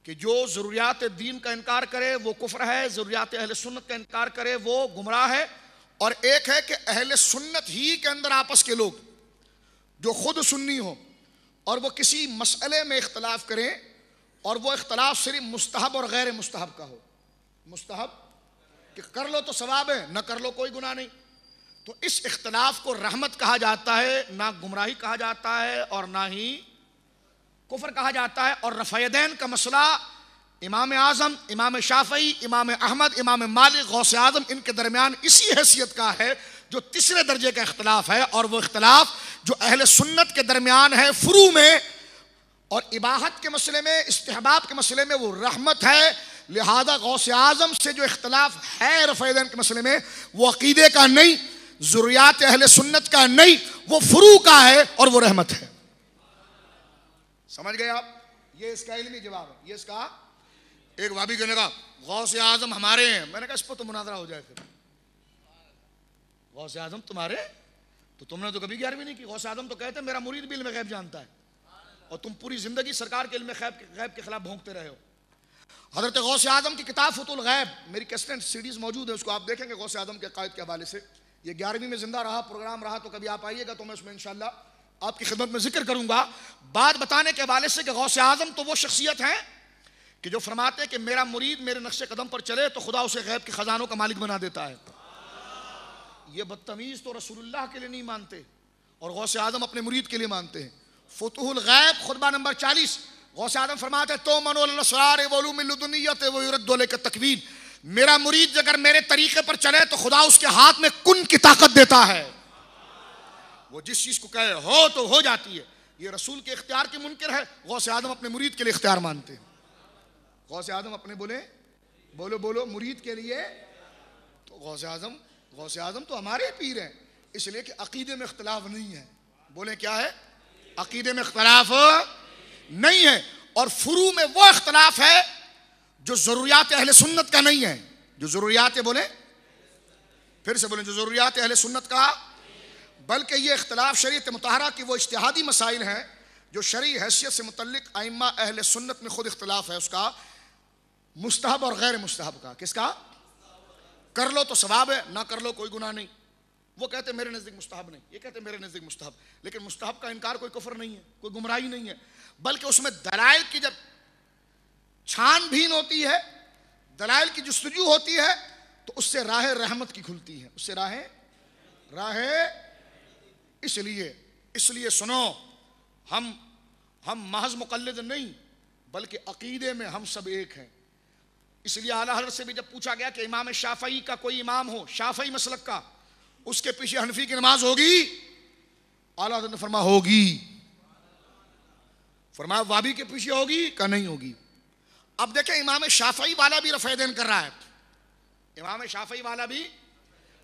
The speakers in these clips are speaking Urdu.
کہ جو ضروریات دین کا انکار کرے وہ کفر ہے، ضروریات اہل سنت کا انکار کرے وہ گمراہ ہے، اور ایک ہے کہ اہل سنت ہی کے اندر آپس کے لوگ جو خود سنی ہو اور وہ کسی مسئلے میں اختلاف کریں اور وہ اختلاف صرف مستحب اور غیر مستحب کا ہو. مستحب کہ کر لو تو ثواب ہے، نہ کر لو کوئی گناہ نہیں، تو اس اختلاف کو رحمت کہا جاتا ہے، نہ گمراہی کہا جاتا ہے اور نہ ہی کفر کہا جاتا ہے. اور رفع یدین کا مسئلہ امام اعظم، امام شافعی، امام احمد، امام مالک، غوث اعظم ان کے درمیان اسی حیثیت کا ہے جو تیسرے درجے کا اختلاف ہے، اور وہ اختلاف جو اہل سنت کے درمیان ہے فروع میں اور اباحت کے مسئلے میں، استحباب کے مسئلے میں وہ رحمت ہے. لہذا غوث اعظم سے جو اختلاف ہے رفع یدین کے مسئلے میں وہ عقیدے کا نہیں، ضروریات اہل سنت کا نہیں، وہ فروع کا ہے اور وہ رحمت ہے. سمجھ گئے آپ؟ یہ اس کا علمی جواب ہے. یہ اس کا ایک وابی کہنے کا غوث اعظم ہمارے ہیں، میں نے کہا اس پر تو مناظرہ ہو جائے. پھر غوث اعظم تمہارے تو تم نے تو کبھی 11ویں نہیں کی. غوث اعظم تو کہتے ہیں میرا مرید بھی علم غیب جانتا ہے، اور تم پوری زندگی سرکار کے علم غیب کے خلاف بھونکتے رہے ہو. حضرت غوث اعظم کی کتاب فتح الغیب، میری کیسٹ سیڈیز موجود ہے، اس کو آپ دیکھیں گے غوث اعظم کے عقائد کے حوالے سے. یہ 11ویں میں زندہ رہا، پروگرام رہا تو کبھی آپ آئیے گا تو میں اس میں انشاءاللہ آپ کی خدمت میں ذکر کروں گا. بات بتانے کے حوالے سے کہ غوث اعظم تو وہ شخصیت ہیں کہ جو فرماتے ہیں کہ میرا مرید میرے نقش قدم پر چلے تو خدا اسے غیب کے خزانوں کا مالک بنا دیتا ہے. یہ بدتمیز تو رسول اللہ کے لیے نہیں مانتے اور غوث اعظم اپنے مرید کے لیے مانتے ہیں. فتح الغیب خطبہ نمبر 40 غوث اعظم فرماتے ہیں تو منو الاسرار وعلوم اللدنیت ویرد الیک التکوین، میرا مرید اگر میرے طریقے پر چلے تو خدا اس کے ہاتھ میں کن کی طاقت دیتا ہے، وہ جس چیز کو کہے ہو تو ہو جاتی ہے. یہ رسول کے اختیار کی منکر ہے، غوث اعظم اپنے مرید کے لیے اختیار مانتے ہیں. غوث اعظم اپنے بولو مرید کے لیے، تو غوث اعظم تو ہمارے پیر ہیں، اس لیے کہ عقیدے میں اختلاف نہیں ہے. بولیں کیا ہے؟ عقیدے میں اختلاف نہیں ہے، اور فروع میں وہ اختلاف ہے جو ضروریات اہل سنت کا نہیں ہے. جو ضروریات بولیں، پھر سے بولیں، جو ضروریات اہل سنت کا، بلکہ یہ اختلاف شریعت مطہرہ کی وہ اجتہادی مسائل ہیں جو شرعی حیثیت سے متعلق ائمہ اہل سنت میں خود اختلاف ہے اس کا، مستحب اور غیر مستحب کا. کس کا؟ کر لو تو ثواب ہے، نہ کر لو کوئی گناہ نہیں. وہ کہتے ہیں میرے نزدیک مستحب نہیں، یہ کہتے ہیں میرے نزدیک مستحب. لیکن مستحب کا انکار کوئی کفر نہیں ہے، کوئی گمراہی نہیں ہے، بلکہ اس میں دلائل کی جب چھان بھین ہوتی ہے، دلائل کی جستجو ہوتی ہے تو اس سے راہ رحمت کی کھلتی ہے، اس سے راہ اس لیے سنو، ہم محض مقلد نہیں بلکہ عقیدے میں ہم سب ایک ہیں. اس لیے اعلیٰ حضرت سے بھی جب پوچھا گیا کہ امام شافعی کا کوئی امام ہو، شافعی مسلک کا، اس کے پیچھے حنفی کی نماز ہوگی؟ اعلیٰ حضرت نے فرمایا ہوگی. فرمایا وابی کے پیچھے ہوگی کہ نہیں ہوگی؟ اب دیکھیں امام شافعی والا بھی رفع یدین کر رہا ہے، امام شافعی والا بھی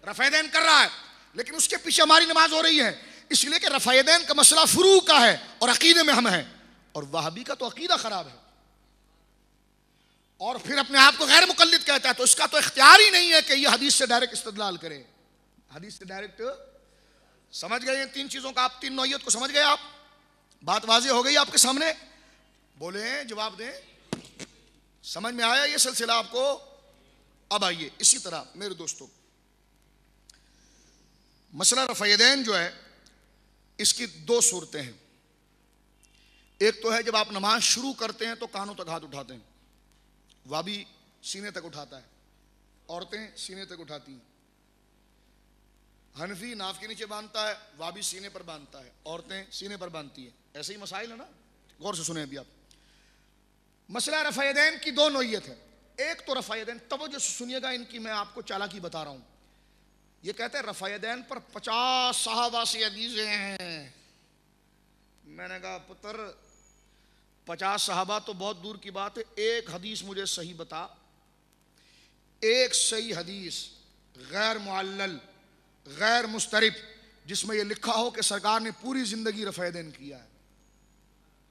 رفع یدین کر رہا ہے، لیکن اس کے پیچھے ہماری نماز ہو رہی ہے، اس لیے کہ رفع یدین کا مسئلہ فروع کا ہے اور عقیدے میں ہم ہیں، اور وہابی کا تو عقیدہ خراب ہے اور پھر اپنے آپ کو غیر مقلد کہتا ہے، تو اس کا تو اختیار ہی نہیں ہے کہ یہ حدیث سے ڈائریکٹ استدلال کرے. حدیث سے ڈائریکٹ سمجھ گئے؟ ان 3 چیزوں کا آپ 3 نوعیت کو سمجھ گئے؟ آپ بات واضح ہو گئی آپ کے سامنے؟ بولیں، جواب دیں. سمجھ میں آیا یہ سلسلہ آپ کو؟ اب آئیے اسی طرح میرے دوستوں، مسئلہ رفع یدین جو ہے اس کی 2 صورتیں ہیں. ایک تو ہے جب آپ نماز شروع کرتے ہیں تو کانوں تک ہاتھ اٹھاتے ہیں، وابی سینے تک اٹھاتا ہے، عورتیں سینے تک اٹھاتی ہیں. حنفی ناف کے نیچے باندھتا ہے، وابی سینے پر باندھتا ہے، عورتیں سینے پر باندھتی ہیں. ایسے ہی مسائل ہے نا، غور سے سنیں ابھی آپ. مسئلہ رفع یدین کی 2 نوعیت ہے. ایک تو رفع یدین، توجہ سے سنیے گا، ان کی میں آپ کو چالاکی بتا رہا ہوں. یہ کہتے ہیں رفع یدین پر 50 صحابہ سے حدیثیں ہیں. میں نے کہا پتر 50 صحابہ تو بہت دور کی بات ہے، ایک حدیث مجھے صحیح بتا، ایک صحیح حدیث غیر معلل غیر مسترب جس میں یہ لکھا ہو کہ سرکار نے پوری زندگی رفع یدین کیا ہے.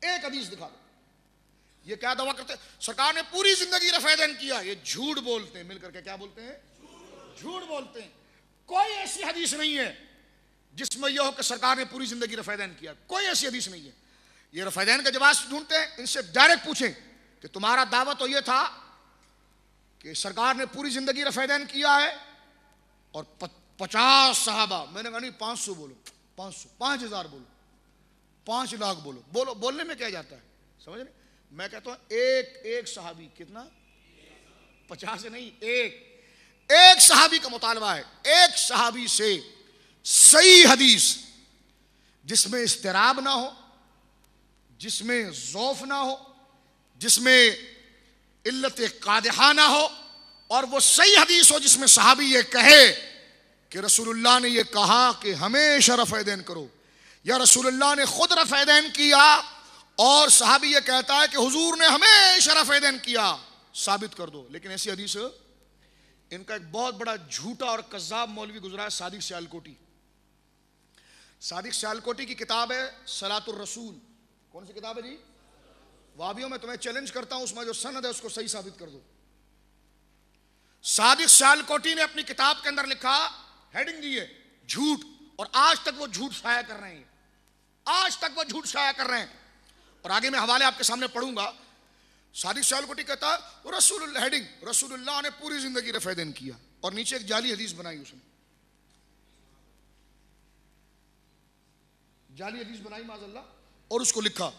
ایک حدیث دکھا دو. یہ کیا دعویٰ کرتے ہیں؟ سرکار نے پوری زندگی رفع یدین کیا. یہ جھوٹ بولتے ہیں، مل کر کے کیا بولتے ہیں؟ جھوٹ بولتے ہیں. کوئی ایسی حدیث نہیں ہے جس میں یہ ہو کہ سرکار نے پوری زندگی رفع یدین کیا. کوئی ایسی حدیث نہیں ہے. یہ رفع یدین کا جواز ڈھونڈتے ہیں، ان سے ڈائریکٹ پوچھیں کہ تمہارا دعوت تو یہ تھا کہ سرکار نے پوری زندگی رفع دین کیا ہے اور 50 صحابہ. میں نے کہا نہیں 500 بولو, 500, 5000 بولو, 5 لاکھ بولو. بولنے میں کیا جاتا ہے, سمجھ رہے؟ میں کہتا ہوں ایک صحابی, کتنا؟ 50 سے نہیں, ایک صحابی کا مطالبہ ہے, ایک صحابی سے صحیح حدیث جس میں اضطراب نہ ہو, جس میں ضعف نہ ہو, جس میں علت قادحہ نہ ہو, اور وہ صحیح حدیث ہو جس میں صحابی یہ کہے کہ رسول اللہ نے یہ کہا کہ ہمیشہ رفع دین کرو, یا رسول اللہ نے خود رفع دین کیا اور صحابی یہ کہتا ہے کہ حضور نے ہمیشہ رفع دین کیا, ثابت کر دو. لیکن ایسی حدیث, ان کا ایک بہت بڑا جھوٹا اور کذاب مولوی گزرا ہے, صادق سیالکوٹی. صادق سیالکوٹی کی کتاب ہے صلاۃ الرسول. کون سی کتاب ہے جی؟ وہابیوں میں تمہیں چیلنج کرتا ہوں, اس میں جو سند ہے اس کو صحیح ثابت کر دو. صادق سیالکوٹی نے اپنی کتاب کے اندر لکھا, ہیڈنگ دی ہے جھوٹ, اور آج تک وہ جھوٹ شائع کر رہے ہیں, آج تک وہ جھوٹ شائع کر رہے ہیں. اور آگے میں حوالے آپ کے سامنے پڑھوں گا. صادق سیالکوٹی کہتا ہے رسول اللہ, ہیڈنگ رسول اللہ نے پوری زندگی رفع دین کیا, اور نیچے ایک جعلی حدیث بنائی, اس نے جعلی حدیث بنائی معاذ اللہ, اور اس کو لکھا.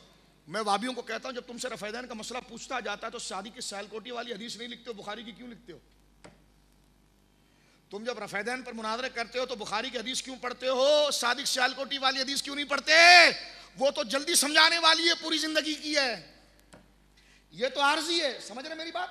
میں وابیوں کو کہتا ہوں جب تم سے رفع دین کا مسئلہ پوچھتا جاتا ہے تو صادق سیالکوٹی والی حدیث نہیں لکھتے ہو, بخاری کی کیوں لکھتے ہو؟ تم جب رفع دین پر مناظرے کرتے ہو تو بخاری کی حدیث کیوں پڑھتے ہو, صادق سیالکوٹی والی حدیث کیوں نہیں پڑھتے؟ وہ تو جلدی سمجھانے والی ہے, پوری زندگی کی ہے, یہ تو عارضی ہے. سمجھ رہے میری بات؟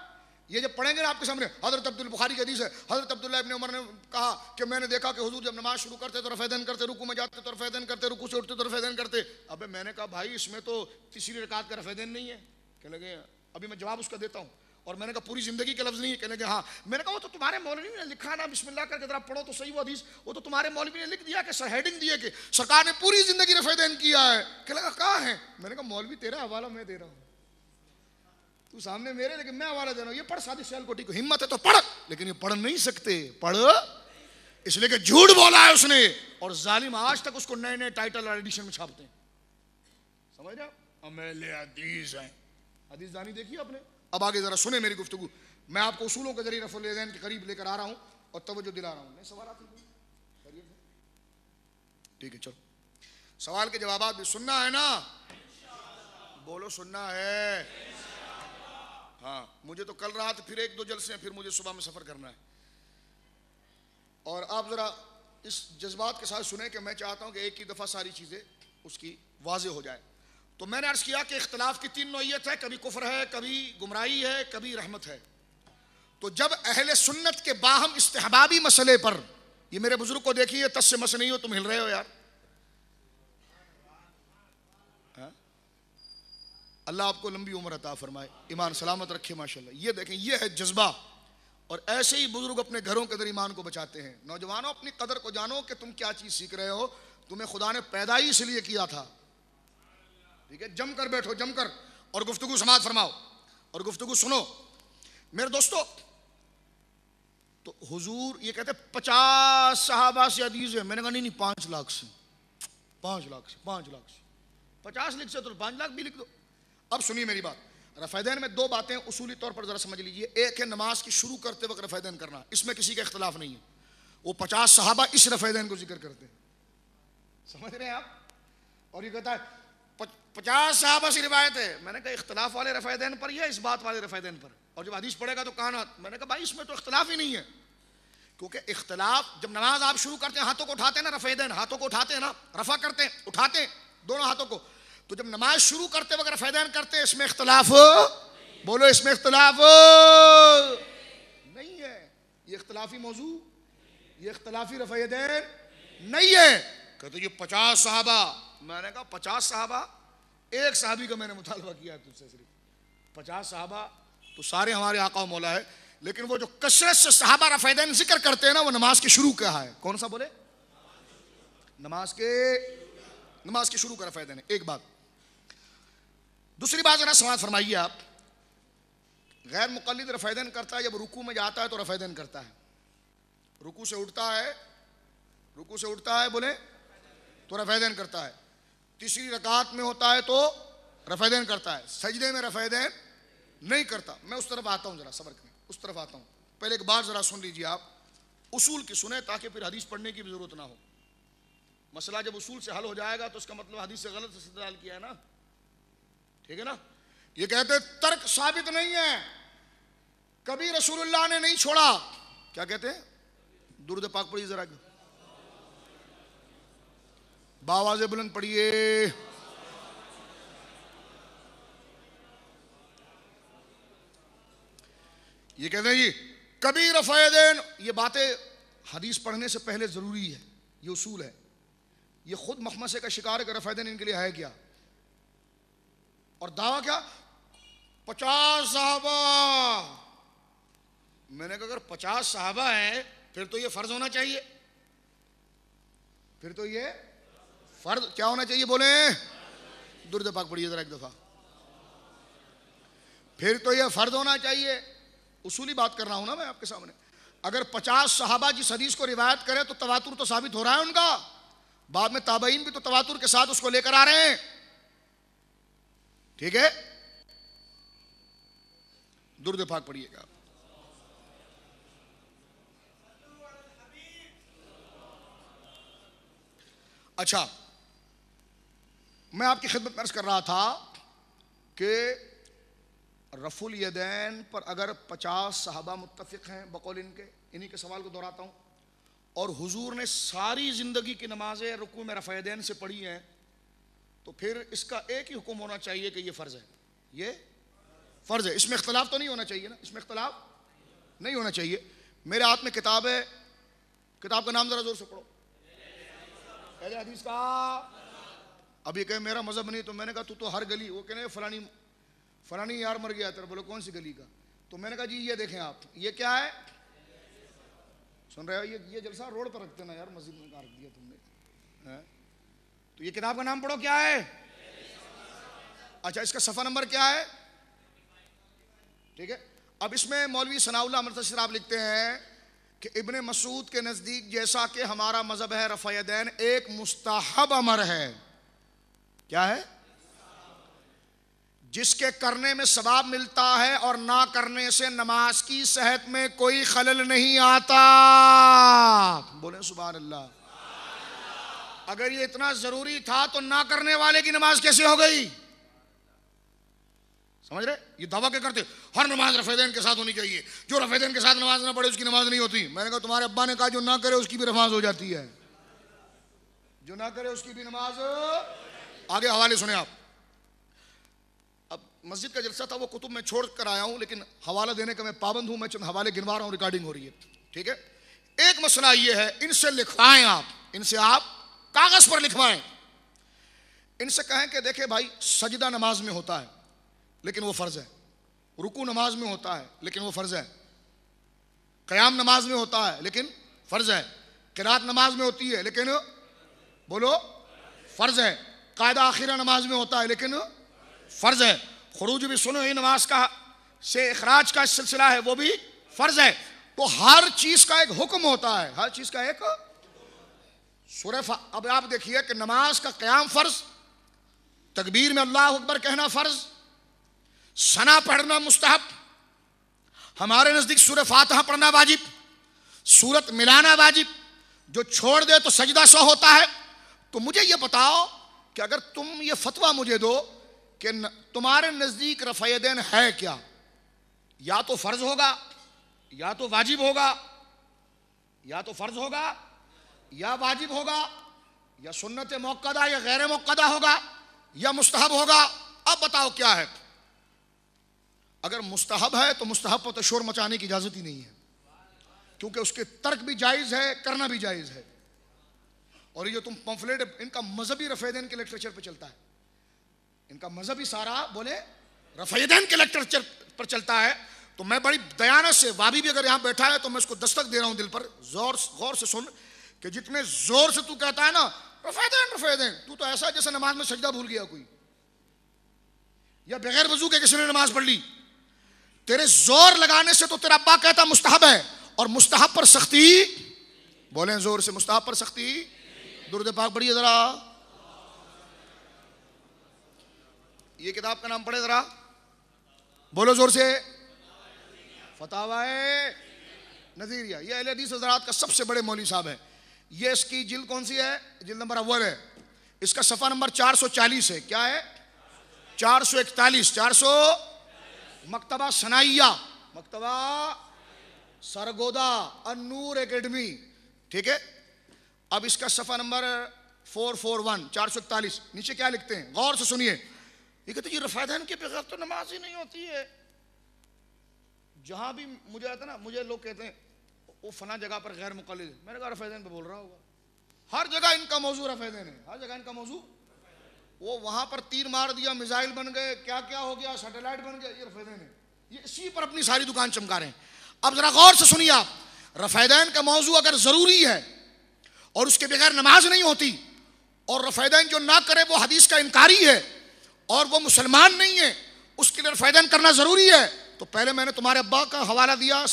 یہ جب پڑھیں گے آپ کے سامنے حضرت عبد البخاری کی حدیث ہے, حضرت عبداللہ ابن عمر نے کہا کہ میں نے دیکھا کہ حضور جب نماز شروع کرتے تو رفع دین کرتے, رکوع میں جاتے تو رفع دین کرتے, رکوع سے اٹھتے تو رفع دین کرتے. ابے میں نے کہا بھائی اس میں تو تیسری رکعت کا رفع دین نہیں ہے. کہنے لگے ابھی میں جواب اس کا دیتا ہوں. اور میں نے کہا پوری زندگی کے لفظ نہیں ہے. کہنے لگے ہاں. میں نے کہا وہ تو تمہارے مولوی نے لکھا نا, بسم اللہ کر کے ذرا پڑھو تو صحیح وہ حدیث, وہ تو تمہارے مولوی نے لکھ دیا کہ ہیڈنگ دی ہے کہ سرکار نے پوری زندگی رفع دین کیا ہے. کہنے لگا کہاں ہے؟ میں نے کہا مولوی تیرا حوالہ میں دے رہا ہوں, تو سامنے میرے, لیکن میں حوالہ دے رہا ہوں. یہ پڑھ صادق سیالکوٹی کو, ہمت ہے تو پڑھ, لیکن یہ پڑھ نہیں سکتے. پڑھ اس لیے کہ جھوٹ بولا ہے اس نے, اور ظالم آج تک اس کو نئے نئے ٹائٹل اور ایڈیشن میں چھاپتے ہیں. سمجھ رہے ہو؟ امیل حدیث ہیں, حدیث دانی دیکھیے آپ نے. اب آگے ذرا سنیں میری گفتگو. میں آپ کو اصولوں کے ذریعے رفع دین کے قریب لے کر آ رہا ہوں اور توجہ دلا رہا ہوں. نہیں سوالات ہیں؟ ٹھیک ہے, چلو سوال کے جوابات بھی سننا ہے نا, بولو سننا ہے. ہاں مجھے تو کل رات پھر 1-2 جلسے ہیں, پھر مجھے صبح میں سفر کرنا ہے. اور آپ ذرا اس جذبات کے ساتھ سنیں کہ میں چاہتا ہوں کہ ایک ہی دفعہ ساری چیزیں اس کی واضح ہو جائے. تو میں نے عرض کیا کہ اختلاف کی 3 نوعیت ہے, کبھی کفر ہے, کبھی گمراہی ہے, کبھی رحمت ہے. تو جب اہل سنت کے باہم استحبابی مسئلے پر, یہ میرے بزرگ کو دیکھیے, تس سے مس نہیں ہو, تم ہل رہے ہو یار. اللہ آپ کو لمبی عمر عطا فرمائے, ایمان سلامت رکھے ماشاءاللہ. یہ دیکھیں, یہ ہے جذبہ, اور ایسے ہی بزرگ اپنے گھروں کے اندر ایمان کو بچاتے ہیں. نوجوانوں اپنی قدر کو جانو کہ تم کیا چیز سیکھ رہے ہو. تمہیں خدا نے پیدا ہی اس لیے کیا تھا. ٹھیک ہے, جم کر بیٹھو, جم کر, اور گفتگو سماعت فرماؤ اور گفتگو سنو. میرے دوستو, تو حضور یہ کہتے 50 صحابہ سے حدیث ہے. میں نے کہا نہیں 5 لاکھ سے, 5 لاکھ سے, 5 لاکھ سے, 50 لکھ سے تو 5 لاکھ بھی لکھ دو. اب سنیے میری بات. رفع دین میں 2 باتیں اصولی طور پر ذرا سمجھ لیجئے. ایک ہے نماز کی شروع کرتے وقت رفع دین کرنا, اس میں کسی کا اختلاف نہیں ہے. وہ 50 صحابہ اس رفع دین کو ذکر کرتے ہیں, سمجھ رہے ہیں آپ. اور یہ کہتا ہے 50 صحابہ سے روایت ہے. میں نے کہا اختلاف والے رفع دین پر یا اس بات والے رفع دین پر؟ اور جب حدیث پڑھے گا تو کہاں. میں نے کہا بھائی اس میں تو اختلاف ہی نہیں ہے, کیونکہ اختلاف جب نماز آپ شروع کرتے ہیں, ہاتھوں کو اٹھاتے ہیں نا, رفع دین ہاتھوں کو اٹھاتے ہیں نا, رفع کرتے ہیں, اٹھاتے ہیں دونوں ہاتھوں کو. تو جب نماز شروع کرتے وقت رفع دین کرتے ہیں, اس میں اختلاف, بولو اس میں اختلاف نہیں ہے. یہ اختلافی موضوع, یہ اختلافی رفع دین نہیں ہے. کہتے یہ 50 صحابہ. میں نے کہا 50 صحابہ, ایک صحابی کا میں نے مطالبہ کیا ہے تجھ سے, صرف 50 صحابہ تو سارے ہمارے آقا و مولا ہے. لیکن وہ جو کثرت سے صحابہ رفع دین ذکر کرتے ہیں نا, وہ نماز کے شروع کا ہے. کون سا بولے؟ نماز کے شروع کا رفع دین ہے. ایک بات. دوسری بات ذرا سماعت فرمائیے آپ. غیر مقلد رفع دین کرتا ہے جب رکوع میں جاتا ہے تو رفع دین کرتا ہے, رکوع سے اٹھتا ہے بولے تو رفع دین کرتا ہے, تیسری رکعت میں ہوتا ہے تو رفع دین کرتا ہے, سجدے میں رفع دین نہیں کرتا. میں اس طرف آتا ہوں, ذرا صبر کریں, اس طرف آتا ہوں. پہلے ایک بات ذرا سن لیجیے آپ, اصول کی سنیں تاکہ پھر حدیث پڑھنے کی بھی ضرورت نہ ہو. مسئلہ جب اصول سے حل ہو جائے گا تو اس کا مطلب حدیث سے غلط استدلال کیا ہے نا, ٹھیک ہے نا. یہ کہتے ترک ثابت نہیں ہے, کبھی رسول اللہ نے نہیں چھوڑا. کیا کہتے ہیں؟ درود پاک پڑھیے ذرا, باواز بلند پڑھیے. یہ کہتے ہیں جی کبھی رفع یدین, یہ باتیں حدیث پڑھنے سے پہلے ضروری ہے, یہ اصول ہے. یہ خود مخمسے کا شکار ہے کہ رفع یدین ان کے لیے ہے کیا, اور دعویٰ کیا 50 صحابہ. میں نے کہا اگر 50 صحابہ ہیں پھر تو یہ فرض ہونا چاہیے, پھر تو یہ فرض کیا ہونا چاہیے, بولیں درود پاک پڑھیے ذرا ایک دفعہ. پھر تو یہ فرض ہونا چاہیے. اصولی بات کر رہا ہوں نا میں آپ کے سامنے. اگر 50 صحابہ جس حدیث کو روایت کرے تو تواتر تو ثابت ہو رہا ہے ان کا, بعد میں تابعین بھی تو تواتر کے ساتھ اس کو لے کر آ رہے ہیں, ٹھیک ہے. درود پاک پڑھیے گا. اچھا, میں آپ کی خدمت میں عرض کر رہا تھا کہ رفع الیدین پر اگر 50 صحابہ متفق ہیں بقول ان کے, انہی کے سوال کو دہراتا ہوں, اور حضور نے ساری زندگی کی نمازیں رکوع میں رفع یدین سے پڑھی ہیں, تو پھر اس کا ایک ہی حکم ہونا چاہیے کہ یہ فرض ہے, یہ فرض ہے. اس میں اختلاف تو نہیں ہونا چاہیے نا, اس میں اختلاف نہیں ہونا چاہیے. میرے ہاتھ میں کتاب ہے, کتاب کا نام ذرا زور سے پڑھو, اہل حدیث کا. ابھی کہ میرا مذہب نہیں, تو میں نے کہا تو ہر گلی, وہ کہنے فلانی یار مر گیا تیرا, بولو کون سی گلی کا, تو میں نے کہا جی یہ دیکھیں آپ, یہ کیا ہے, سن رہے ہو, یہ جلسہ روڈ پر رکھتے نا یار, مسجد میں کہاں رکھ دیا تم نے. تو یہ کتاب کا نام پڑھو, کیا ہے, اچھا اس کا صفحہ نمبر کیا ہے, ٹھیک ہے. اب اس میں مولوی ثناء اللہ مرتضی صاحب لکھتے ہیں کہ ابن مسعود کے نزدیک جیسا کہ ہمارا مذہب ہے رفع یدین ایک مستحب امر ہے. کیا ہے؟ جس کے کرنے میں ثواب ملتا ہے اور نہ کرنے سے نماز کی صحت میں کوئی خلل نہیں آتا. بولیں سبحان اللہ. اگر یہ اتنا ضروری تھا تو نہ کرنے والے کی نماز کیسے ہو گئی؟ سمجھ رہے؟ یہ دعویٰ کیا کرتے ہر نماز رفع یدین کے ساتھ ہونی چاہیے, جو رفع یدین کے ساتھ نماز نہ پڑھے اس کی نماز نہیں ہوتی. میں نے کہا تمہارے ابا نے کہا جو نہ کرے اس کی بھی نماز ہو جاتی ہے, جو نہ کرے اس کی بھی نماز. آگے حوالے سنیں آپ. اب مسجد کا جلسہ تھا وہ کتب میں چھوڑ کر آیا ہوں, لیکن حوالہ دینے کا میں پابند ہوں, میں چند حوالے گنوا رہا ہوں, ریکارڈنگ ہو رہی ہے, ٹھیک ہے. ایک مسئلہ یہ ہے, ان سے لکھوائیں آپ, ان سے آپ کاغذ پر لکھوائیں, ان سے کہیں کہ دیکھیں بھائی سجدہ نماز میں ہوتا ہے لیکن وہ فرض ہے, رکوع نماز میں ہوتا ہے لیکن وہ فرض ہے, قیام نماز میں ہوتا ہے لیکن فرض ہے, قرات نماز میں ہوتی ہے لیکن بولو فرض ہے, قاعدہ آخرہ نماز میں ہوتا ہے لیکن فرض ہے, خروج بھی سنو ہی نماز کا سے اخراج کا سلسلہ ہے وہ بھی فرض ہے. تو ہر چیز کا ایک حکم ہوتا ہے, ہر چیز کا ایک اب آپ دیکھیے کہ نماز کا قیام فرض, تکبیر میں اللہ اکبر کہنا فرض, ثنا پڑھنا مستحب, ہمارے نزدیک سورہ فاتحہ پڑھنا واجب, سورت ملانا واجب, جو چھوڑ دے تو سجدہ سو ہوتا ہے. تو مجھے یہ بتاؤ کہ اگر تم یہ فتویٰ مجھے دو کہ تمہارے نزدیک رفع یدین ہے کیا, یا تو فرض ہوگا یا تو واجب ہوگا, یا تو فرض ہوگا یا واجب ہوگا, یا سنت موقدہ یا غیر موقدہ ہوگا, یا مستحب ہوگا. اب بتاؤ کیا ہے. اگر مستحب ہے تو مستحب پر تو شور مچانے کی اجازت ہی نہیں ہے, کیونکہ اس کے ترک بھی جائز ہے, کرنا بھی جائز ہے. اور یہ جو تم پمفلیٹ, ان کا مذہبی رفع یدین کے لٹریچر پہ چلتا ہے, ان کا مذہبی سارا بولے رفع یدین کے لٹریچر پر چلتا ہے. تو میں بڑی دیانت سے, وابی بھی اگر یہاں بیٹھا ہے تو میں اس کو دستک دے رہا ہوں دل پر, غور سے سن کہ جتنے زور سے تو کہتا ہے نا رفع یدین, تو ایسا جیسے نماز میں سجدہ بھول گیا کوئی, یا بغیر وضو کے کسی نے نماز پڑھ لی. تیرے زور لگانے سے تو تیرا ابا کہتا مستحب ہے, اور مستحب پر سختی, بولیں زور سے, مستحب پر سختی. درود پاک پڑھیے ذرا. یہ کتاب کا نام پڑھے ذرا, بولو زور سے، فتاوی نظیریہ. یہ اہل حدیث حضرات کا سب سے بڑے مولوی صاحب ہے. یہ اس کی جلد کون سی ہے؟ جلد نمبر اول ہے. اس کا صفحہ نمبر 440 ہے. کیا ہے؟ 441. 400 مکتبہ ثنائیہ، مکتبہ سرگودا، النور اکیڈمی. ٹھیک ہے. اب اس کا صفحہ نمبر 441 441 نیچے کیا لکھتے ہیں؟ غور سے سنیے. یہ کہتے ہیں رفیدین کے بغیر تو نماز ہی نہیں ہوتی ہے. جہاں بھی مجھے آتا نا، مجھے لوگ کہتے ہیں وہ فلاں جگہ پر غیر مقلد ہے. میں نے کہا رفیدین پہ بول رہا ہوگا. ہر جگہ ان کا موضوع رفیدین ہے، ہر جگہ ان کا موضوع. وہ وہاں پر تیر مار دیا، میزائل بن گئے، کیا کیا ہو گیا، سیٹلائٹ بن گیا، یہ رفیدین ہے. یہ اسی پر اپنی ساری دکان چمکا رہے ہیں. اب ذرا غور سے سنیے آپ. رفیدین کا موضوع اگر ضروری ہے اور اس کے بغیر نماز نہیں ہوتی، اور رفیدین جو نہ کرے وہ حدیث کا انکاری ہے اور وہ مسلمان نہیں ہے، اس کے لیے رفیدین کرنا ضروری ہے. تو پہلے میں نے تمہارے ابا کا حوالہ دیا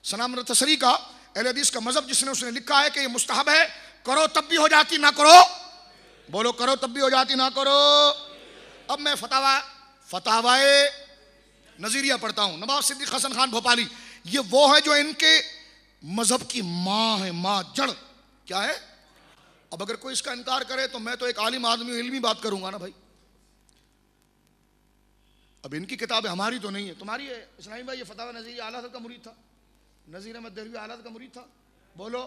ثنا منتصری کا، اہل حدیث کا مذہب، جس نے اس نے لکھا ہے کہ یہ مستحب ہے، کرو تب بھی ہو جاتی، نہ کرو، بولو کرو تب بھی ہو جاتی، نہ کرو. اب میں فتاوی نظیریہ پڑھتا ہوں. نواب صدیق حسن خان بھوپالی، یہ وہ ہے جو ان کے مذہب کی ماں ہے، ماں، جڑ. کیا ہے؟ اب اگر کوئی اس کا انکار کرے تو میں تو ایک عالم آدمی علمی بات کروں گا نا بھائی. اب ان کی کتاب ہماری تو نہیں ہے، تمہاری ہے. اسلامی بھائی یہ فتاوی نظیریہ اعلیٰ حضرت کا مرید تھا، نذیر احمد دہلوی اعلیٰ حضرت کا مرید تھا. بولو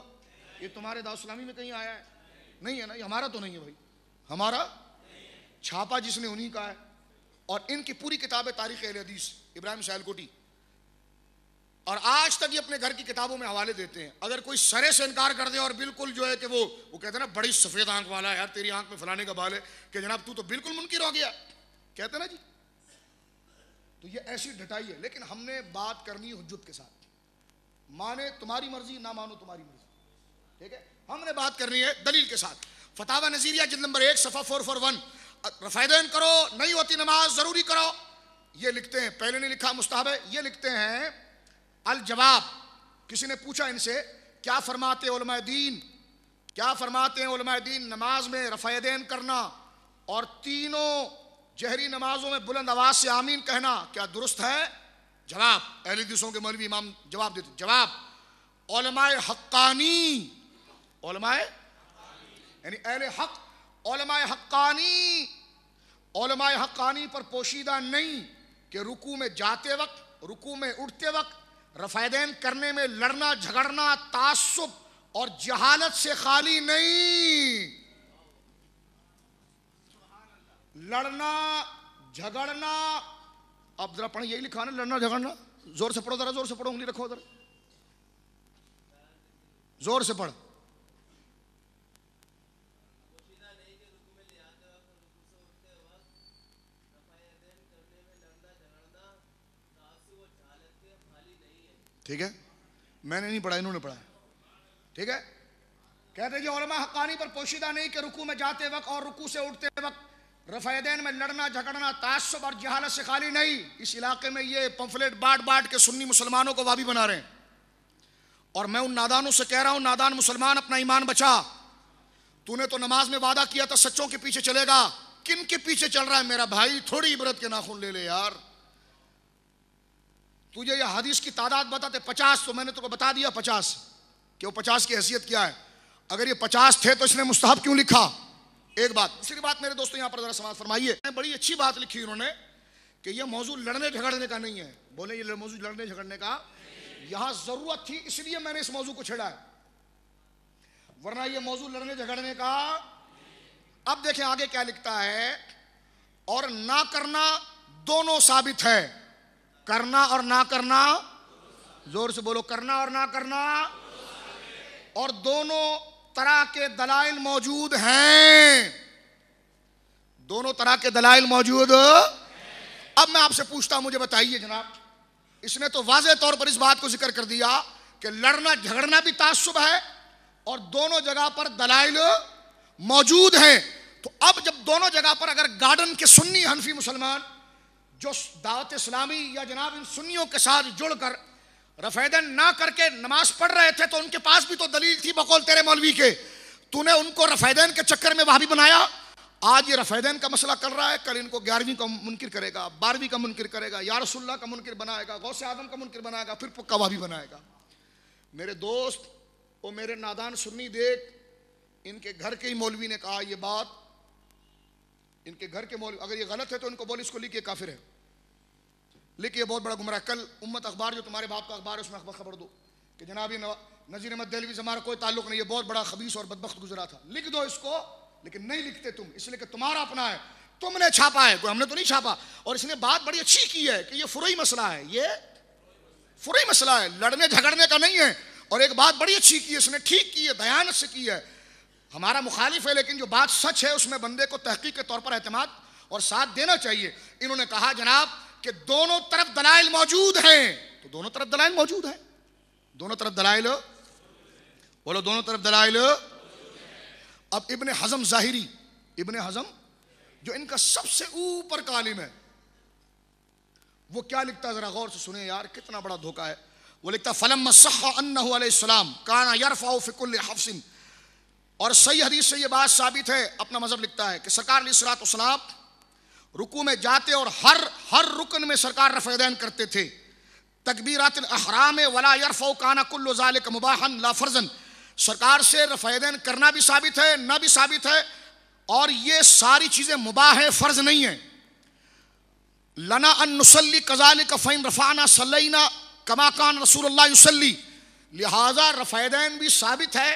یہ تمہارے دارالاسلامی میں کہیں آیا ہے؟ نہیں ہے نا. یہ ہمارا تو نہیں ہے بھائی، ہمارا چھاپا جس نے انہی کا ہے. اور ان کی پوری کتاب ہے تاریخ اہل حدیث، ابراہیم سہیل کوٹی. اور آج تک یہ اپنے گھر کی کتابوں میں حوالے دیتے ہیں. اگر کوئی سرے سے انکار کر دے اور بالکل جو ہے کہ وہ کہتے ہیں نا بڑی سفید آنکھ والا ہے، یار تیری آنکھ میں فلانے کا بال ہے، کہ جناب تو بالکل منکر ہو گیا، کہتے ہیں نا جی. تو یہ ایسی ڈٹائی ہے. لیکن ہم نے بات کرنی حجت کے ساتھ. مانے تمہاری مرضی، نہ مانو تمہاری مرضی. ٹھیک ہے. ہم نے بات کرنی ہے دلیل کے ساتھ. فتاوی نظیریہ جلد نمبر 1 صفحہ 441. رفیدین کرو، نہیں ہوتی نماز، ضروری کرو. یہ لکھتے ہیں، پہلے نہیں لکھا مستحب ہے. یہ لکھتے ہیں الجواب. کسی نے پوچھا ان سے کیا فرماتے علماء دین، کیا فرماتے ہیں علماء دین نماز میں رفیدین کرنا اور تینوں جہری نمازوں میں بلند آواز سے آمین کہنا کیا درست ہے؟ جواب اہل حدیثوں کے مولوی امام جواب دیتے. جواب علماء حقانی، علماء یعنی اہل حق، علماء حقانی، علماء حقانی پر پوشیدہ نہیں کہ رکوع میں جاتے وقت، رکوع میں اٹھتے وقت رفیدین کرنے میں لڑنا جھگڑنا تعصب اور جہالت سے خالی نہیں. لڑنا جھگڑنا، اب ذرا پڑھیں، یہی لکھا نا لڑنا جھگڑنا. زور سے پڑھو ذرا، زور سے پڑھو، انگلی رکھو ذرا، زور سے پڑھ. ٹھیک ہے، میں نے نہیں پڑھا، انہوں نے پڑھا. ٹھیک ہے. کہتے ہیں علماء حقانی پر پوشیدہ نہیں کہ رکوع میں جاتے وقت اور رکوع سے اٹھتے وقت رفیدین میں لڑنا جھگڑنا تعصب اور جہالت سے خالی نہیں. اس علاقے میں یہ پمفلیٹ بانٹ کے سنی مسلمانوں کو وابی بنا رہے ہیں. اور میں ان نادانوں سے کہہ رہا ہوں، نادان مسلمان اپنا ایمان بچا. تو نے تو نماز میں وعدہ کیا تھا سچوں کے پیچھے چلے گا، کن کے پیچھے چل رہا ہے میرا بھائی؟ تھوڑی عبرت کے ناخن لے لے یار. تجھے یہ حدیث کی تعداد بتاتے 50، تو میں نے تو کو بتا دیا 50 کہ وہ 50 کی حیثیت کیا ہے. اگر یہ 50 تھے تو اس نے مستحب کیوں لکھا؟ ایک بات. دوسری بات میرے دوستوں یہاں پر ذرا سماعت فرمائیے. بڑی اچھی بات لکھی انہوں نے کہ یہ موضوع لڑنے جھگڑنے کا نہیں ہے. بولے یہ موضوع لڑنے جھگڑنے کا، یہاں ضرورت تھی اس لیے میں نے اس موضوع کو چھیڑا ہے، ورنہ یہ موضوع لڑنے جھگڑنے کا. اب دیکھیں آگے کیا لکھتا ہے. اور نہ کرنا دونوں ثابت ہے. کرنا اور نہ کرنا، زور سے بولو، کرنا اور نہ کرنا، اور دونوں طرح کے دلائل موجود ہیں. دونوں طرح کے دلائل موجود. اب میں آپ سے پوچھتا ہوں، مجھے بتائیے جناب، اس نے تو واضح طور پر اس بات کو ذکر کر دیا کہ لڑنا جھگڑنا بھی تعصب ہے اور دونوں جگہ پر دلائل موجود ہیں. تو اب جب دونوں جگہ پر اگر گارڈن کے سنی حنفی مسلمان جو دعوت اسلامی یا جناب ان سنیوں کے ساتھ جڑ کر رفیدین نہ کر کے نماز پڑھ رہے تھے، تو ان کے پاس بھی تو دلیل تھی بقول تیرے مولوی کے. تو نے ان کو رفیدین کے چکر میں وہابی بنایا آج یہ رفیدین کا مسئلہ کر رہا ہے، کل ان کو 11ویں کا منکر کرے گا، 12ویں کا منکر کرے گا، یا رسول اللہ کا منکر بنائے گا، غوث اعظم کا منکر بنائے گا، پھر پکا وہابی بنائے گا۔ میرے دوست وہ میرے نادان سنی دیکھ، ان کے گھر کے ہی مولوی نے کہا یہ بات، ان کے گھر کے مولوی، اگر یہ غلط ہے تو ان کو بول اس کو لکھ کے کافر ہے، لکھ یہ بہت بڑا گمراہ۔ کل امت اخبار جو تمہارے باپ کا اخبار ہے اس میں خبر دو کہ جناب یہ نذیر احمد دہلوی سے ہمارا کوئی تعلق نہیں، یہ بہت بڑا خبیث اور بدبخت گزرا تھا، لکھ دو اس کو، لیکن نہیں لکھتے تم، اس لیے کہ تمہارا اپنا ہے، تم نے چھاپا ہے، کوئی ہم نے تو نہیں چھاپا۔ اور اس نے بات بڑی اچھی کی ہے کہ یہ فروعی مسئلہ ہے، یہ فروعی مسئلہ ہے، لڑنے جھگڑنے کا نہیں ہے۔ اور ایک بات بڑی اچھی کی ہے اس نے، ٹھیک کی ہے، دیانت سے کی ہے۔ ہمارا مخالف ہے لیکن جو بات سچ ہے اس میں بندے کو تحقیق کے طور پر اعتماد اور ساتھ دینا چاہیے۔ انہوں نے کہا جناب کہ دونوں طرف دلائل موجود ہیں، تو دونوں طرف دلائل موجود ہیں، دونوں طرف دلائل، بولو دونوں طرف دلائل۔ اب ابن حزم ظاہری، ابن حزم جو ان کا سب سے اوپر کا عالم ہے، وہ کیا لکھتا ہے ذرا غور سے سنیں یار، کتنا بڑا دھوکہ ہے۔ وہ لکھتا فلما صح انہ علیہ السلام کان یرفع فی کل حفص، اور صحیح حدیث سے یہ بات ثابت ہے، اپنا مذہب لکھتا ہے کہ سرکار علیہ الصلوۃ والسلام رکوع میں جاتے اور ہر رکن میں سرکار رفع یدین کرتے تھے، تکبیرات الاحرام ولا یرفع کان کل ذلک مباحا لا فرضا، سرکار سے رفع یدین کرنا بھی ثابت ہے، نہ بھی ثابت ہے، اور یہ ساری چیزیں مباح ہیں، فرض نہیں ہیں۔ لنا ان نصلی کذالک فإن رفعنا صلینا کما کان رسول اللہ یصلی، لہذا رفع یدین بھی ثابت ہے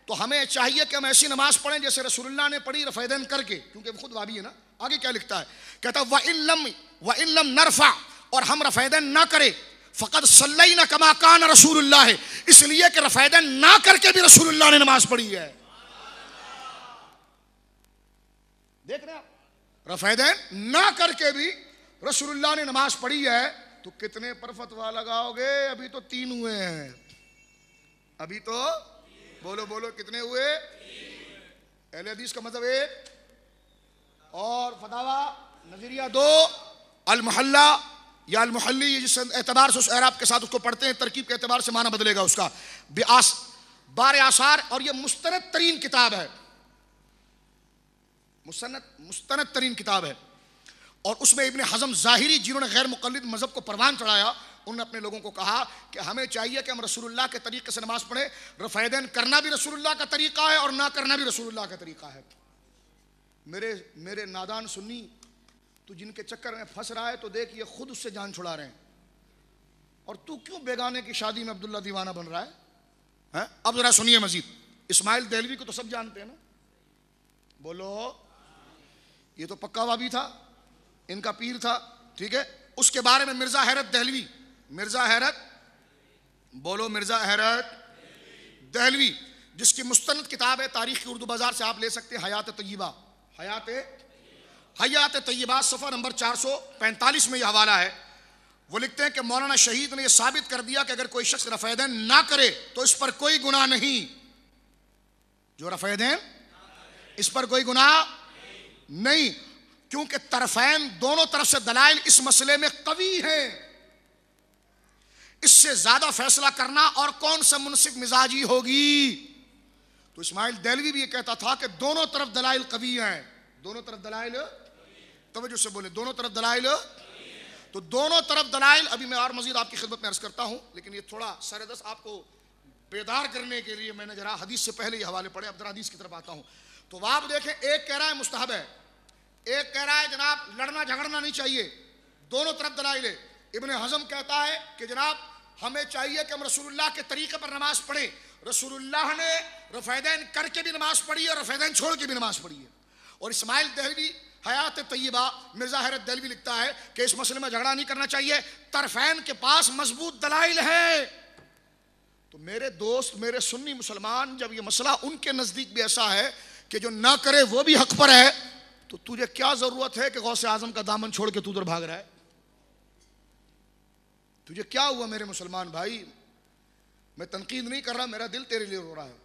تو ہمیں چاہیے کہ ہم ایسی نماز پڑھیں جیسے رسول اللہ نے پڑھی رفع یدین کر کے، کیونکہ وہ خود وہابی ہے نا۔ آگے کیا لکھتا ہے، کہتا ہے وَإِن لَمْ نَرْفَعْ، اور ہم رفع یدین نہ کرے، فقد صلینا کما کان رسول اللہ، اس لیے کہ رفع یدین نہ کر کے بھی رسول اللہ نے نماز پڑھی ہے۔ دیکھ رہے ہیں، رفع یدین نہ کر کے بھی رسول اللہ نے نماز پڑھی ہے، تو کتنے پر فتویٰ لگاؤ گے؟ ابھی تو 3 ہوئے ہیں، ابھی تو بولو بولو کتنے ہوئے؟ اہل حدیث کا مذہب 1 اور فتاوی نظریہ 2، المحلہ یا المحلی، جس اعتبار سے اس اعراب کے ساتھ اس کو پڑھتے ہیں، ترکیب کے اعتبار سے معنی بدلے گا اس کا، بار آثار، اور یہ مستند ترین کتاب ہے، مستند ترین کتاب ہے۔ اور اس میں ابن حزم ظاہری جنہوں نے غیر مقلد مذہب کو پروان چڑھایا، انہوں نے اپنے لوگوں کو کہا کہ ہمیں چاہیے کہ ہم رسول اللہ کے طریقے سے نماز پڑھیں، رفع یدین کرنا بھی رسول اللہ کا طریقہ ہے اور نہ کرنا بھی رسول اللہ کا طریقہ ہے۔ میرے نادان سنی، تو جن کے چکر میں پھنس رہا ہے تو دیکھ یہ خود اس سے جان چھڑا رہے ہیں، اور تو کیوں بیگانے کی شادی میں عبداللہ دیوانہ بن رہا ہے؟ اب ذرا سنیے مزید، اسماعیل دہلوی کو تو سب جانتے ہیں نا، بولو، یہ تو پکا وہابی تھا، ان کا پیر تھا، ٹھیک ہے۔ اس کے بارے میں مرزا حیرت دہلوی، مرزا حیرت، بولو مرزا حیرت دہلوی، جس کی مستند کتاب ہے، تاریخ کی اردو بازار سے آپ لے سکتے ہیں، حیات طیبہ، حیات طیبہ صفحہ نمبر 445 میں یہ حوالہ ہے۔ وہ لکھتے ہیں کہ مولانا شہید نے یہ ثابت کر دیا کہ اگر کوئی شخص رفع یدین نہ کرے تو اس پر کوئی گناہ نہیں، جو رفع یدین اس پر کوئی گناہ نہیں، کیونکہ طرفین دونوں طرف سے دلائل اس مسئلے میں قوی ہیں، اس سے زیادہ فیصلہ کرنا اور کون سا منصف مزاجی ہوگی۔ تو اسماعیل دہلوی بھی یہ کہتا تھا کہ دونوں طرف دلائل قوی ہیں، دونوں طرف دلائل، توجہ سے بولے، دونوں طرف دلائل، تو دونوں طرف دلائل۔ ابھی میں اور مزید آپ کی خدمت میں عرض کرتا ہوں، لیکن یہ تھوڑا سردس آپ کو بیدار کرنے کے لیے میں نے ذرا حدیث سے پہلے یہ حوالے پڑھے، اب ذرا حدیث کی طرف آتا ہوں۔ تو آپ دیکھیں، ایک کہہ رہا ہے مستحب ہے، ایک کہہ رہا ہے جناب لڑنا جھگڑنا نہیں چاہیے، دونوں طرف دلائل ہے۔ ابن حزم کہتا ہے کہ جناب ہمیں چاہیے کہ ہم رسول اللہ کے طریقے پر نماز پڑھیں، رسول اللہ نے رفع یدین کر کے بھی نماز پڑھی ہے اور رفع یدین چھوڑ کے بھی نماز پڑھی ہے۔ اور اسماعیل دہلوی حیات طیبہ، مرزا حیرت دہلوی لکھتا ہے کہ اس مسئلے میں جھگڑا نہیں کرنا چاہیے، طرفین کے پاس مضبوط دلائل ہے۔ تو میرے دوست، میرے سنی مسلمان، جب یہ مسئلہ ان کے نزدیک بھی ایسا ہے کہ جو نہ کرے وہ بھی حق پر ہے، تو تجھے کیا ضرورت ہے کہ غوث اعظم کا دامن چھوڑ کے تو ادھر بھاگ رہا ہے؟ تجھے کیا ہوا میرے مسلمان بھائی؟ میں تنقید نہیں کر رہا، میرا دل تیرے لیے رو رہا ہے۔